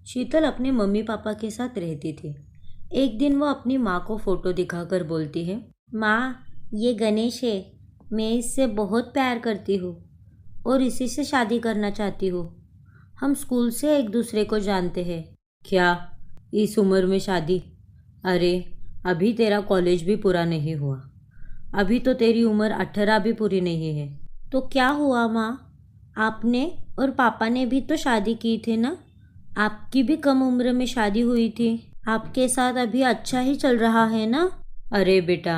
शीतल अपने mummy papa के साथ रहती थी। एक दिन वो अपनी माँ को फोटो दिखाकर बोलती है, माँ, ये गणेश है। मैं इससे बहुत प्यार करती हूँ और इसी से शादी करना चाहती हूँ। हम स्कूल से एक दूसरे को जानते हैं। क्या इस उम्र में शादी? अरे, अभी तेरा कॉलेज भी पूरा नहीं हुआ। अभी तो तेरी उम्र 18 भी पूरी नहीं है। तो क्या हुआ माँ? आपने और पापा ने भी तो शादी की थी ना। आपकी भी कम उम्र में शादी हुई थी। आपके साथ अभी अच्छा ही चल रहा है ना? अरे बेटा,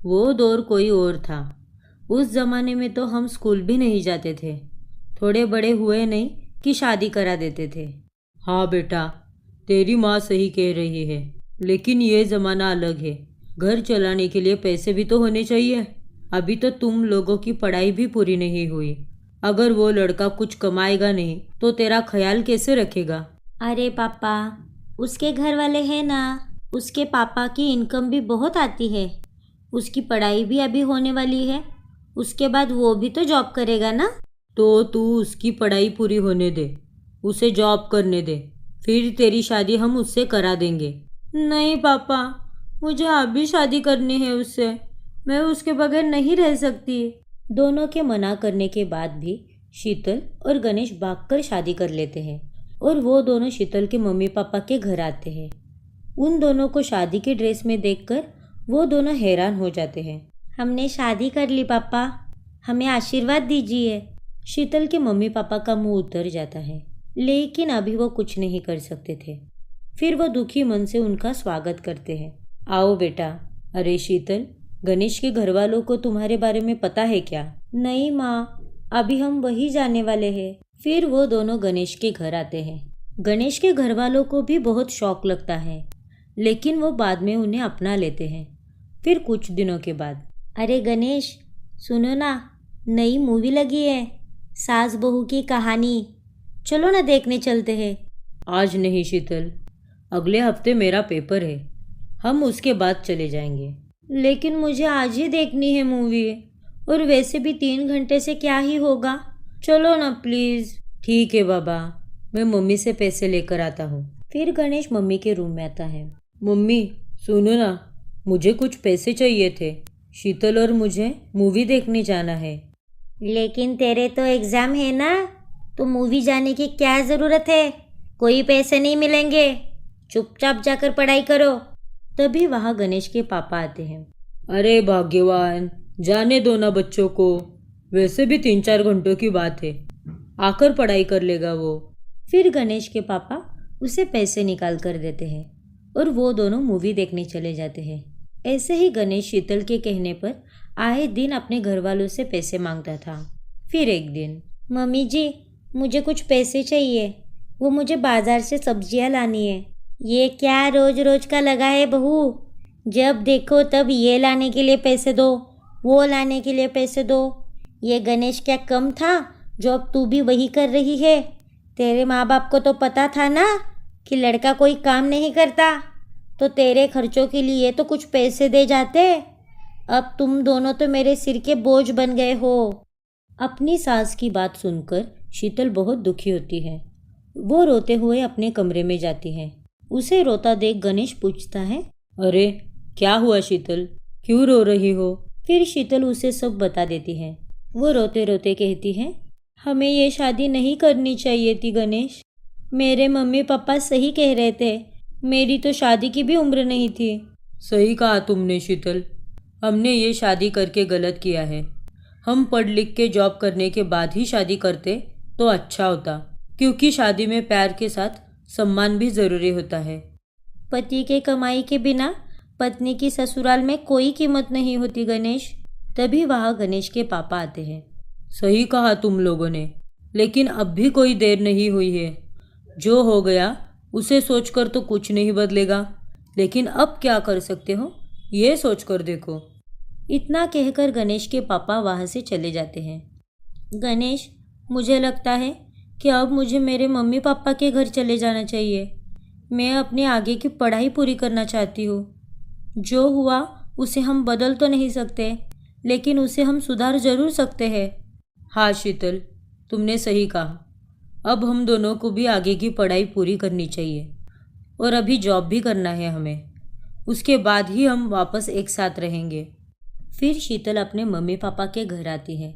वो दौर कोई और था। उस जमाने में तो हम स्कूल भी नहीं जाते थे। थोड़े बड़े हुए नहीं कि शादी करा देते थे। हाँ बेटा, तेरी माँ सही कह रही है, लेकिन ये ज़माना अलग है। घर चलाने के लिए पैसे भी तो होने चाहिए। अभी तो तुम लोगों की पढ़ाई भी पूरी नहीं हुई। अगर वो लड़का कुछ कमाएगा नहीं तो तेरा ख्याल कैसे रखेगा? अरे पापा, उसके घर वाले हैं ना। उसके पापा की इनकम भी बहुत आती है। उसकी पढ़ाई भी अभी होने वाली है। उसके बाद वो भी तो जॉब करेगा ना। तो तू उसकी पढ़ाई पूरी होने दे, उसे जॉब करने दे, फिर तेरी शादी हम उससे करा देंगे। नहीं पापा, मुझे अभी शादी करनी है उससे। मैं उसके बगैर नहीं रह सकती। दोनों के मना करने के बाद भी शीतल और गणेश भागकर शादी कर लेते हैं और वो दोनों शीतल के मम्मी पापा के घर आते हैं। उन दोनों को शादी के ड्रेस में देखकर वो दोनों हैरान हो जाते हैं। हमने शादी कर ली पापा, हमें आशीर्वाद दीजिए। शीतल के मम्मी पापा का मुंह उतर जाता है, लेकिन अभी वो कुछ नहीं कर सकते थे। फिर वो दुखी मन से उनका स्वागत करते हैं। आओ बेटा। अरे शीतल, गणेश के घर वालों को तुम्हारे बारे में पता है क्या? नहीं माँ, अभी हम वही जाने वाले हैं। फिर वो दोनों गणेश के घर आते हैं। गणेश के घर वालों को भी बहुत शौक लगता है, लेकिन वो बाद में उन्हें अपना लेते हैं। फिर कुछ दिनों के बाद, अरे गणेश, सुनो ना, नई मूवी लगी है, सास बहू की कहानी। चलो ना देखने चलते हैं। आज नहीं शीतल, अगले हफ्ते मेरा पेपर है, हम उसके बाद चले जाएंगे। लेकिन मुझे आज ही देखनी है मूवी, और वैसे भी 3 घंटे से क्या ही होगा। चलो ना प्लीज। ठीक है बाबा, मैं मम्मी से पैसे लेकर आता हूँ। फिर गणेश मम्मी के रूम में आता है। मम्मी सुनो ना, मुझे कुछ पैसे चाहिए थे। शीतल और मुझे मूवी देखने जाना है। लेकिन तेरे तो एग्जाम है ना, तो मूवी जाने की क्या ज़रूरत है? कोई पैसे नहीं मिलेंगे, चुपचाप जाकर पढ़ाई करो। तभी वहाँ गणेश के पापा आते हैं। अरे भाग्यवान, जाने दो ना बच्चों को, वैसे भी 3-4 घंटों की बात है, आकर पढ़ाई कर लेगा वो। फिर गणेश के पापा उसे पैसे निकाल कर देते हैं और वो दोनों मूवी देखने चले जाते हैं। ऐसे ही गणेश शीतल के कहने पर आए दिन अपने घर वालों से पैसे मांगता था। फिर एक दिन, मम्मी जी, मुझे कुछ पैसे चाहिए, वो मुझे बाजार से सब्जियां लानी है। ये क्या रोज रोज का लगा है बहू? जब देखो तब ये लाने के लिए पैसे दो, वो लाने के लिए पैसे दो। ये गणेश क्या कम था जो अब तू भी वही कर रही है? तेरे माँ बाप को तो पता था ना कि लड़का कोई काम नहीं करता, तो तेरे खर्चों के लिए तो कुछ पैसे दे जाते। अब तुम दोनों तो मेरे सिर के बोझ बन गए हो। अपनी सास की बात सुनकर शीतल बहुत दुखी होती है। वो रोते हुए अपने कमरे में जाती है। उसे रोता देख गणेश पूछता है, अरे क्या हुआ शीतल, क्यों रो रही हो? फिर शीतल उसे सब बता देती है। वो रोते रोते कहती है, हमें ये शादी नहीं करनी चाहिए थी गणेश। मेरे मम्मी पापा सही कह रहे थे, मेरी तो शादी की भी उम्र नहीं थी। सही कहा तुमने शीतल, हमने ये शादी करके गलत किया है। हम पढ़ लिख के जॉब करने के बाद ही शादी करते तो अच्छा होता, क्योंकि शादी में प्यार के साथ सम्मान भी ज़रूरी होता है। पति के कमाई के बिना पत्नी की ससुराल में कोई कीमत नहीं होती गणेश। तभी वहाँ गणेश के पापा आते हैं। सही कहा तुम लोगों ने, लेकिन अब भी कोई देर नहीं हुई है। जो हो गया उसे सोचकर तो कुछ नहीं बदलेगा, लेकिन अब क्या कर सकते हो ये सोचकर देखो। इतना कहकर गणेश के पापा वहाँ से चले जाते हैं। गणेश, मुझे लगता है कि अब मुझे मेरे मम्मी पापा के घर चले जाना चाहिए। मैं अपने आगे की पढ़ाई पूरी करना चाहती हूँ। जो हुआ उसे हम बदल तो नहीं सकते, लेकिन उसे हम सुधार जरूर सकते हैं। हाँ शीतल, तुमने सही कहा। अब हम दोनों को भी आगे की पढ़ाई पूरी करनी चाहिए और अभी जॉब भी करना है हमें। उसके बाद ही हम वापस एक साथ रहेंगे। फिर शीतल अपने मम्मी पापा के घर आती है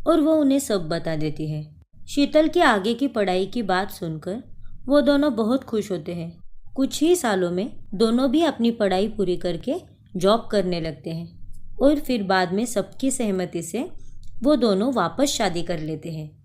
और वो उन्हें सब बता देती है। शीतल की आगे की पढ़ाई की बात सुनकर वो दोनों बहुत खुश होते हैं। कुछ ही सालों में दोनों भी अपनी पढ़ाई पूरी करके जॉब करने लगते हैं और फिर बाद में सबकी सहमति से वो दोनों वापस शादी कर लेते हैं।